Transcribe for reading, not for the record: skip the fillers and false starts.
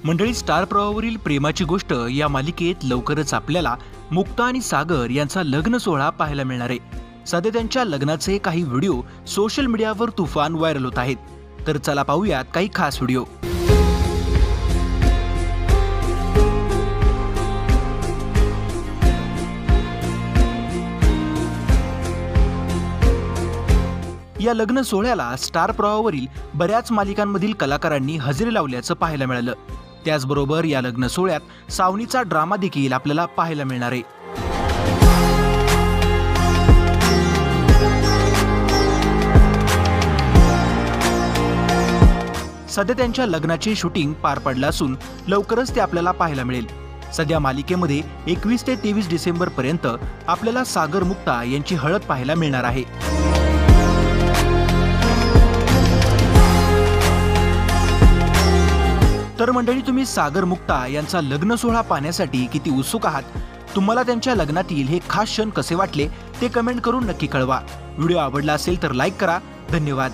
मंडळी, स्टार प्रवाहावरील प्रेमाची गोष्ट या मालिकेत लवकरच आपल्याला मुक्ता आणि सागर यांचा लग्न सोहळा पाहायला मिळणार आहे। सध्या त्यांच्या लग्नाचे काही व्हिडिओ सोशल मीडियावर तुफान व्हायरल होत आहेत। तर चला पाहूयात काही खास व्हिडिओ। या लग्न सोहळ्याला स्टार प्रवाहावरील बऱ्याच मालिकांमधील कलाकारांनी हजेरी लावल्याचं पाहायला मिळालं। त्याचबरोबर या लग्न सोहळ्यात सावनीचा ड्रामा देखील आपल्याला पाहायला मिळणार आहे। सध्या त्यांच्या लग्नाचे शूटिंग पार पडलं असून लवकरच ते आपल्याला पाहायला मिळेल। सध्या मालिकेमध्ये 21 ते 23 डिसेंबर पर्यंत आपल्याला सागर मुक्ता यांची हळद पाहायला मिळणार आहे। तर मंडळी, तुम्ही सागर मुक्ता यांचा लग्न सोहळा पाहण्यासाठी किती उत्सुक आहात? तुम्हाला त्यांच्या लग्नातील हे खास क्षण कसे वाटले ते कमेंट करून नक्की कळवा। व्हिडिओ आवडला असेल तर लाईक करा। धन्यवाद।